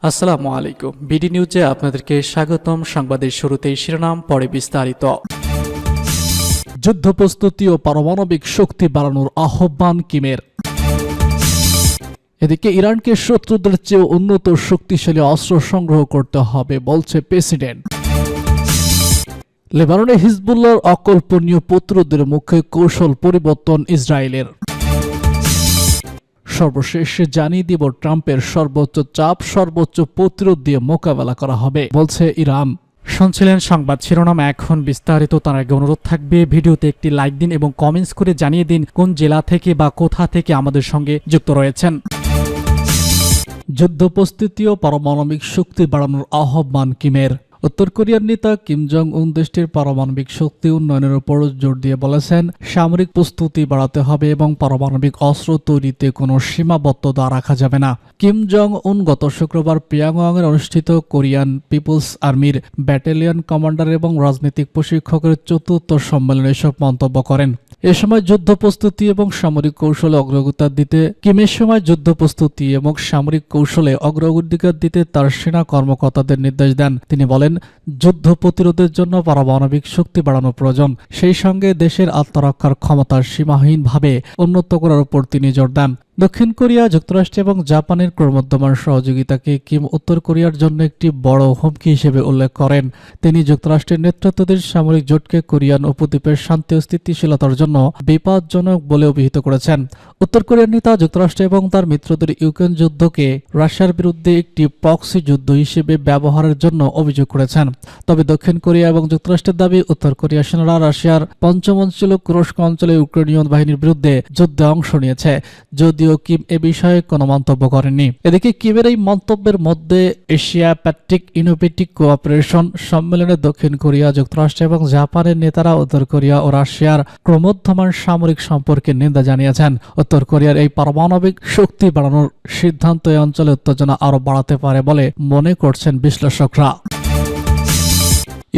আসসালামু আলাইকুম। বিডি নিউজে আপনাদেরকে স্বাগতম। সংবাদের শুরুতেই শিরোনাম, পরে বিস্তারিত। যুদ্ধ প্রস্তুতি ও পারমাণবিক শক্তি বাড়ানোর আহ্বান কিমের। এদিকে ইরানকে শত্রুদের চেয়ে উন্নত শক্তিশালী অস্ত্র সংগ্রহ করতে হবে বলছে প্রেসিডেন্ট। লেবাননে হিজবুল্লাহর অকল্পনীয় প্রতিরোধের মুখে কৌশল পরিবর্তন ইসরায়েলের। সর্বশেষ জানিয়ে দিব, ট্রাম্পের সর্বোচ্চ চাপ সর্বোচ্চ প্রতিরোধ দিয়ে মোকাবেলা করা হবে বলছে ইরান। শুনছিলেন সংবাদ শিরোনাম, এখন বিস্তারিত। তার আগে অনুরোধ থাকবে ভিডিওতে একটি লাইক দিন এবং কমেন্টস করে জানিয়ে দিন কোন জেলা থেকে বা কোথা থেকে আমাদের সঙ্গে যুক্ত রয়েছেন। যুদ্ধ প্রস্তুতি ও পারমাণবিক শক্তি বাড়ানোর আহ্বান কিমের। উত্তর কোরিয়ার নেতা কিম জং উন দেশটির পারমাণবিক শক্তি উন্নয়নের উপর জোর দিয়ে বলেছেন, সামরিক প্রস্তুতি বাড়াতে হবে এবং পারমাণবিক অস্ত্র তৈরিতে কোনো সীমাবদ্ধতা রাখা যাবে না। কিম জং উন গত শুক্রবার পিয়াংয়াংয়ে অনুষ্ঠিত কোরিয়ান পিপলস আর্মির ব্যাটালিয়ন কমান্ডার এবং রাজনৈতিক প্রশিক্ষকের চতুর্থ সম্মেলনে এসব মন্তব্য করেন। এ সময় যুদ্ধ প্রস্তুতি এবং সামরিক কৌশলে অগ্রগতি দিতে কিমের সময় যুদ্ধ প্রস্তুতি এবং সামরিক কৌশলে অগ্রগতিকার দিতে তার সেনা কর্মকর্তাদের নির্দেশ দেন। তিনি বলেন, যুদ্ধ প্রতিরোধের জন্য পারমাণবিক শক্তি বাড়ানো প্রয়োজন। সেই সঙ্গে দেশের আত্মরক্ষার ক্ষমতা সীমাহীনভাবে উন্নত করার উপর তিনি জোর দেন। দক্ষিণ কোরিয়া, যুক্তরাষ্ট্র এবং জাপানের ক্রমবর্ধমান সহযোগিতাকে কিম উত্তর কোরিয়ার জন্য একটি বড় হুমকি হিসেবে উল্লেখ করেন। তিনি যুক্তরাষ্ট্রের নেতৃত্বাধীন সামরিক জোটকে কোরিয়ান উপদ্বীপের শান্তি ও স্থিতিশীলতার জন্য বিপজ্জনক বলে অভিহিত করেছেন। উত্তর কোরিয়ার নেতা যুক্তরাষ্ট্র এবং তার মিত্রদের ইউক্রেন যুদ্ধকে রাশিয়ার বিরুদ্ধে একটি প্রক্সি যুদ্ধ হিসেবে ব্যবহারের জন্য অভিযোগ করেছেন। তবে দক্ষিণ কোরিয়া এবং যুক্তরাষ্ট্রের দাবি, উত্তর কোরিয়ার সেনারা রাশিয়ার পঞ্চম অঞ্চলে কুরস্ক অঞ্চলে ইউক্রেনীয় বাহিনীর বিরুদ্ধে যুদ্ধে অংশ নিয়েছে, যদিও কিম এ বিষয়ে কোনো মন্তব্য করেননি। এদিকে কিমের এই মন্তব্যের মধ্যে এশিয়া প্যাট্রিক ইনোভেটিক কোঅপারেশন সম্মেলনে দক্ষিণ কোরিয়া, যুক্তরাষ্ট্র এবং জাপানের নেতারা উত্তর কোরিয়া ও রাশিয়ার ক্রমবর্ধমান সামরিক সম্পর্কের নিন্দা জানিয়েছেন। উত্তর কোরিয়ার এই পারমাণবিক শক্তি বাড়ানোর সিদ্ধান্ত এই অঞ্চলে উত্তেজনা আরও বাড়াতে পারে বলে মনে করছেন বিশ্লেষকরা।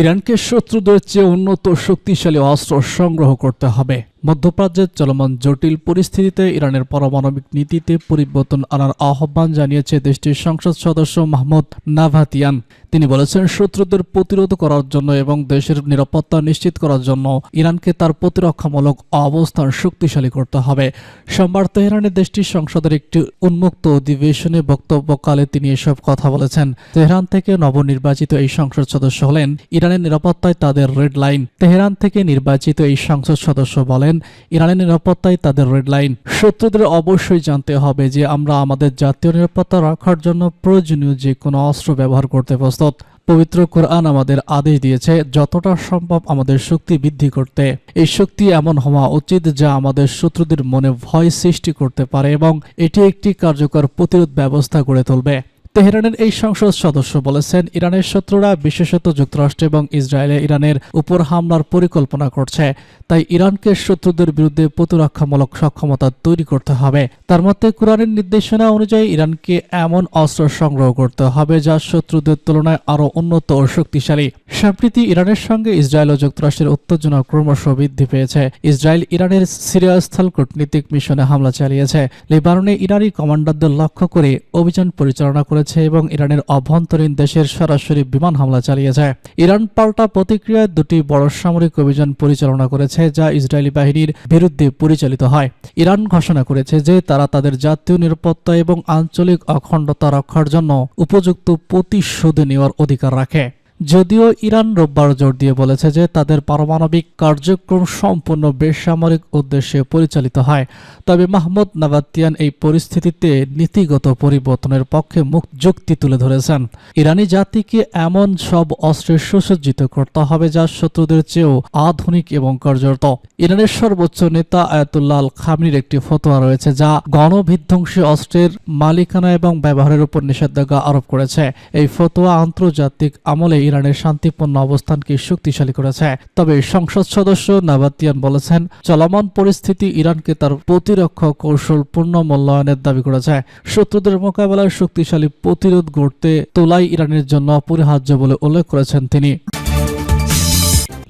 ইরানকে শত্রুদের চেয়ে উন্নত শক্তিশালী অস্ত্র সংগ্রহ করতে হবে। মধ্যপ্রাচ্যের চলমান জটিল পরিস্থিতিতে ইরানের পারমাণবিক নীতিতে পরিবর্তন আনার আহ্বান জানিয়েছে দেশটির সংসদ সদস্য মাহমুদ নাভাতিয়ান। তিনি বলেছেন, শত্রুদের প্রতিরোধ করার জন্য এবং দেশের নিরাপত্তা নিশ্চিত করার জন্য ইরানকে তার প্রতিরক্ষামূলক অবস্থান শক্তিশালী করতে হবে। সোমবার তেহরানে দেশটির সংসদের একটি উন্মুক্ত অধিবেশনে বক্তব্যকালে তিনি এসব কথা বলেছেন। তেহরান থেকে নবনির্বাচিত এই সংসদ সদস্য হলেন ইরানের নিরাপত্তায় তাদের রেড লাইন। তেহরান থেকে নির্বাচিত এই সংসদ সদস্য বলেন, ইরানের নিরাপত্তায় তাদের রেড লাইন। শত্রুদের অবশ্যই জানতে হবে যে আমরা আমাদের জাতীয় নিরাপত্তা রক্ষার জন্য প্রয়োজনীয় যে কোনো অস্ত্র ব্যবহার করতে প্রস্তুত। পবিত্র কোরআন আমাদের আদেশ দিয়েছে যতটা সম্ভব আমাদের শক্তি বৃদ্ধি করতে। এই শক্তি এমন হওয়া উচিত যা আমাদের শত্রুদের মনে ভয় সৃষ্টি করতে পারে এবং এটি একটি কার্যকর প্রতিরোধ ব্যবস্থা গড়ে তুলবে। তেহরানের এই সংসদ সদস্য বলেছেন, ইরানের শত্রুরা বিশেষত যুক্তরাষ্ট্র এবং ইসরায়েলে ইরানের উপর হামলার পরিকল্পনা করছে। তাই ইরানকে শত্রুদের বিরুদ্ধে প্রতিরক্ষামূলক সক্ষমতা তৈরি করতে হবে। তার মতে, কোরআনের নির্দেশনা অনুযায়ী ইরানকে এমন অস্ত্র সংগ্রহ করতে হবে যা শত্রুদের তুলনায় আরও উন্নত ও শক্তিশালী। সম্প্রতি ইরানের সঙ্গে ইসরায়েল ও যুক্তরাষ্ট্রের উত্তেজনা ক্রমশ বৃদ্ধি পেয়েছে। ইসরায়েল ইরানের সিরিয়া স্থল কূটনীতিক মিশনে হামলা চালিয়েছে, লেবাননে ইরানি কমান্ডারদের লক্ষ্য করে অভিযান পরিচালনা করেছে এবং ইরানের অভ্যন্তরীণ দেশের সরাসরি বিমান হামলা চালিয়েছে। ইরান পাল্টা প্রতিক্রিয়ায় দুটি বড় সামরিক অভিযান পরিচালনা করেছে যা ইসরায়েলি বাহিনীর বিরুদ্ধে পরিচালিত হয়। ইরান ঘোষণা করেছে যে তারা তাদের জাতীয় নিরাপত্তা এবং আঞ্চলিক অখণ্ডতা রক্ষার জন্য উপযুক্ত প্রতিশোধ নেওয়ার অধিকার রাখে। যদিও ইরান রোববার জোর দিয়ে বলেছে যে তাদের পারমাণবিক কার্যক্রম সম্পূর্ণ বেসামরিক উদ্দেশ্যে পরিচালিত হয়, তবে মাহমুদ নাভাতিয়ান এই পরিস্থিতিতে নীতিগত পরিবর্তনের পক্ষে যুক্তি তুলে ধরেছেন। ইরানি জাতিকে এমন সব অস্ত্রে সুসজ্জিত করতে হবে যা শত্রুদের চেয়েও আধুনিক এবং কার্যরত। ইরানের সর্বোচ্চ নেতা আয়াতুল্লাহ আল খামেনির একটি ফতোয়া রয়েছে যা গণবিধ্বংসী অস্ত্রের মালিকানা এবং ব্যবহারের উপর নিষেধাজ্ঞা আরোপ করেছে। এই ফতোয়া আন্তর্জাতিক আমলে ইরানের শান্তিপূর্ণ অবস্থানকে শক্তিশালী করেছে। তবে সংসদ সদস্য নাভাতিয়ান বলেছেন, চলমান পরিস্থিতি ইরানকে তার প্রতিরক্ষা কৌশল পূর্ণ মূল্যায়নের দাবি করেছে। শত্রুদের মোকাবেলায় শক্তিশালী প্রতিরোধ গড়তে তোলাই ইরানের জন্য অপরিহার্য বলে উল্লেখ করেছেন তিনি।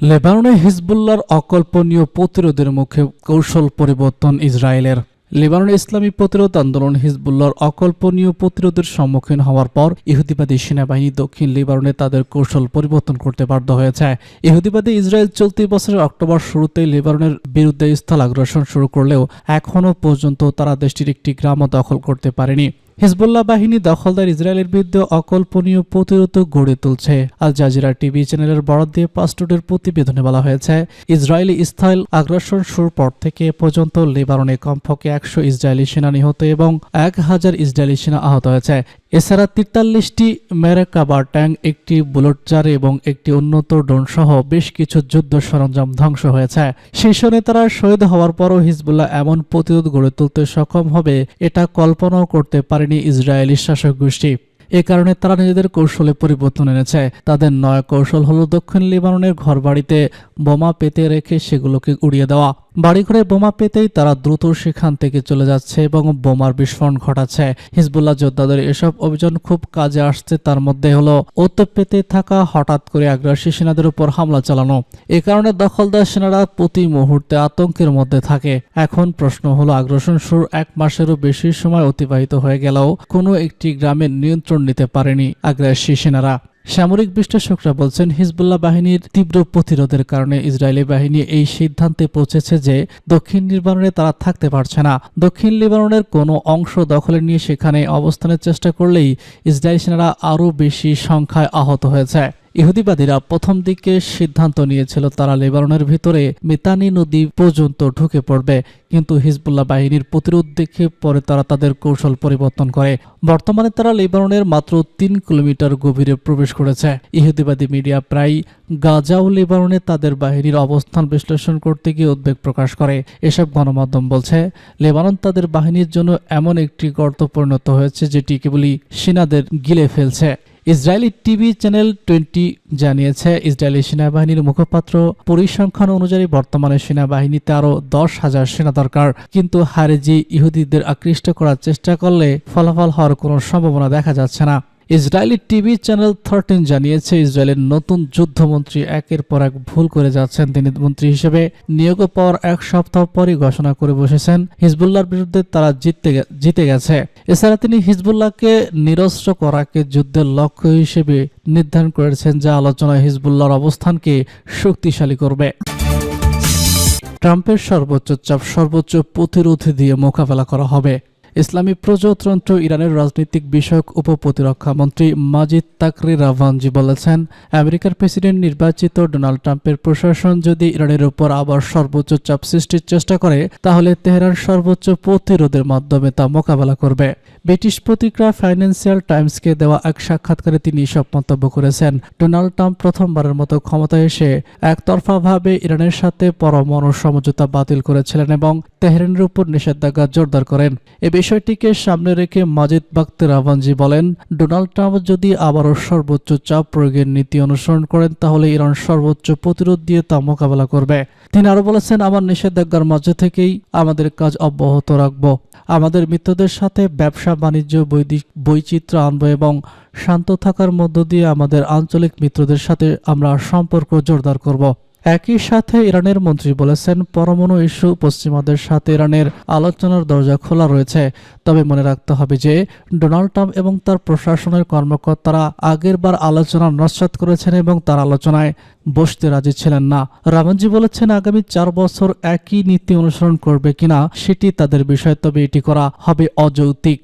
লেবাননে হিজবুল্লাহর অকল্পনীয় প্রতিরোধের মুখে কৌশল পরিবর্তন ইসরায়েলের। লেবাননে ইসলামী প্রতিরোধ আন্দোলন হিজবুল্লাহর অকল্পনীয় প্রতিরোধের সম্মুখীন হওয়ার পর ইহুদিবাদী সেনাবাহিনী দক্ষিণ লেবাননে তাদের কৌশল পরিবর্তন করতে বাধ্য হয়েছে। ইহুদিবাদী ইসরায়েল চলতি বছরের অক্টোবর শুরুতে লেবাননের বিরুদ্ধে স্থল আগ্রাসন শুরু করলেও এখনও পর্যন্ত তারা দেশটির একটি গ্রামও দখল করতে পারেনি। হিজবুল্লাহ বাহিনী দখলদার ইসরায়েলের বিরুদ্ধে অকল্পনীয় প্রতিরোধ গড়ে তুলছে। আল জাজিরা টিভি চ্যানেলের বরাত দিয়ে পাসপোর্টের প্রতিবেদনে বলা হয়েছে, ইসরায়েলি স্থল আগ্রাসন শুরুর পর থেকে পর্যন্ত লেবাননে কমপক্ষে 100 ইসরায়েলি সেনা নিহত এবং 1000 ইসরায়েলি সেনা আহত হয়েছে। এছাড়া 43টি মেরাকাবা ট্যাঙ্ক, একটি বুলেটজার এবং একটি উন্নত ড্রোন সহ বেশ কিছু যুদ্ধ সরঞ্জাম ধ্বংস হয়েছে। শীর্ষ নেতারা শহীদ হওয়ার পরও হিজবুল্লাহ এমন প্রতিরোধ গড়ে তুলতে সক্ষম হবে এটা কল্পনাও করতে পারেনি ইসরায়েলি শাসক গোষ্ঠী। এ কারণে তারা নিজেদের কৌশলে পরিবর্তন এনেছে। তাদের নয়া কৌশল হলো দক্ষিণ লেবাননের ঘরবাড়িতে বোমা পেতে রেখে সেগুলোকে উড়িয়ে দেওয়া। বাড়িঘরে বোমা পেতেই তারা দ্রুত সেখান থেকে চলে যাচ্ছে এবং বোমার বিস্ফোরণ ঘটাচ্ছে। হিজবুল্লাহ যোদ্ধাদের এসব অভিযান খুব কাজে আসছে। তার মধ্যে হলো পেতে থাকা হঠাৎ করে আগ্রাসী সেনাদের উপর হামলা চালানো। এ কারণে দখলদার সেনারা প্রতি মুহূর্তে আতঙ্কের মধ্যে থাকে। এখন প্রশ্ন হলো, আগ্রাসন শুরুর 1 মাসেরও বেশি সময় অতিবাহিত হয়ে গেলেও কোনো একটি গ্রামের নিয়ন্ত্রণ নিতে পারেনি আগ্রাসী সেনারা। সামরিক বিশ্লেষকরা বলছেন, হিজবুল্লাহ বাহিনীর তীব্র প্রতিরোধের কারণে ইসরায়েলি বাহিনী এই সিদ্ধান্তে পৌঁছেছে যে দক্ষিণ লেবাননে তারা থাকতে পারছে না। দক্ষিণ লেবাননের কোনো অংশ দখলে নিয়ে সেখানে অবস্থানের চেষ্টা করলেই ইসরায়েলি সেনারা আরও বেশি সংখ্যায় আহত হয়েছে। ইহুদিবাদীরা প্রথম দিকে সিদ্ধান্ত নিয়েছিল তারা লেবাননের ভিতরে মিতানি নদী পর্যন্ত ঢুকে পড়বে, কিন্তু হিজবুল্লাহ বাহিনীর প্রতিরোধ দেখে পরে তারা তাদের কৌশল পরিবর্তন করে। বর্তমানে তারা লেবাননের মাত্র 3 কিলোমিটার গভীরে প্রবেশ করেছে। ইহুদিবাদী মিডিয়া প্রায় গাজা ও লেবাননে তাদের বাহিনীর অবস্থান বিশ্লেষণ করতে গিয়ে উদ্বেগ প্রকাশ করে। এসব গণমাধ্যম বলছে, লেবানন তাদের বাহিনীর জন্য এমন একটি গর্তে পরিণত হয়েছে যেটি কেবলই সেনাদের গিলে ফেলছে। ইসরায়েলি টিভি চ্যানেল 20 জানিয়েছে, ইসরায়েলি সেনাবাহিনীর মুখপাত্র পরিসংখ্যান অনুযায়ী বর্তমানে সেনাবাহিনীতে আরও 10,000 সেনা দরকার, কিন্তু হারেজি ইহুদিদের আকৃষ্ট করার চেষ্টা করলে ফলাফল হওয়ার কোনো সম্ভাবনা দেখা যাচ্ছে না। ইসরায়েলি টিভি চ্যানেল 13 জানিয়েছে, ইসরায়েলের নতুন যুদ্ধমন্ত্রী একের পর এক ভুল করে যাচ্ছেন। তিনি মন্ত্রী হিসেবে নিয়োগ পাওয়ার 1 সপ্তাহ পরই ঘোষণা করে বসেছেন হিজবুল্লাহর বিরুদ্ধে তারা জিতে গেছে। এছাড়া তিনি হিজবুল্লাহকে নিরস্ত্র করাকে যুদ্ধের লক্ষ্য হিসেবে নির্ধারণ করেছেন, যা আলোচনায় হিজবুল্লাহর অবস্থানকে শক্তিশালী করবে। ট্রাম্পের সর্বোচ্চ চাপ, সর্বোচ্চ প্রতিরোধ দিয়ে মোকাবেলা করা হবে। ইসলামী প্রজাতন্ত্র ইরানের রাজনৈতিক বিষয়ক উপপ্রতিরক্ষা মন্ত্রী মাজিদ তাকরি রাভানজি বলেছেন, আমেরিকার প্রেসিডেন্ট নির্বাচিত ডোনাল্ড ট্রাম্পের প্রশাসন যদি ইরানের উপর আবার সর্বোচ্চ চাপ সৃষ্টির চেষ্টা করে, তাহলে তেহরান সর্বোচ্চ প্রতিরোধের মাধ্যমে তা মোকাবেলা করবে। ব্রিটিশ পত্রিকা ফাইন্যান্সিয়াল টাইমসকে দেওয়া এক সাক্ষাৎকারে তিনি সব মন্তব্য করেছেন। ডোনাল্ড ট্রাম্প প্রথমবারের মতো ক্ষমতায় এসে একতরফাভাবে ইরানের সাথে পরমাণু সমঝোতা বাতিল করেছিলেন এবং তেহরানের উপর নিষেধাজ্ঞা জোরদার করেন। এ বিষয়টিকে সামনে রেখে মাজিদ বাগতে রাভানজি বলেন, ডোনাল্ড ট্রাম্প যদি আবারও সর্বোচ্চ চাপ প্রয়োগের নীতি অনুসরণ করেন, তাহলে ইরান সর্বোচ্চ প্রতিরোধ দিয়ে তা মোকাবেলা করবে। তিনি আরো বলেছেন, আমার নিষেধাজ্ঞার মাঝে থেকেই আমাদের কাজ অব্যাহত রাখব। আমাদের মিত্রদের সাথে ব্যবসা বাণিজ্য বৈচিত্র্য আনব এবং শান্ত থাকার মধ্য দিয়ে আমাদের আঞ্চলিক মিত্রদের সাথে আমরা সম্পর্ক জোরদার করব। একই সাথে ইরানের মন্ত্রী বলেছেন, পরমাণু ইস্যু পশ্চিমাদের সাথে ইরানের আলোচনার দরজা খোলা রয়েছে। তবে মনে রাখতে হবে যে ডোনাল্ড ট্রাম্প এবং তার প্রশাসনের কর্মকর্তারা আগের বার আলোচনা নস্যাৎ করেছেন এবং তার আলোচনায় বসতে রাজি ছিলেন না। রাভানজি বলেছেন, আগামী 4 বছর একই নীতি অনুসরণ করবে কিনা সেটি তাদের বিষয়, তবে এটি করা হবে অযৌক্তিক।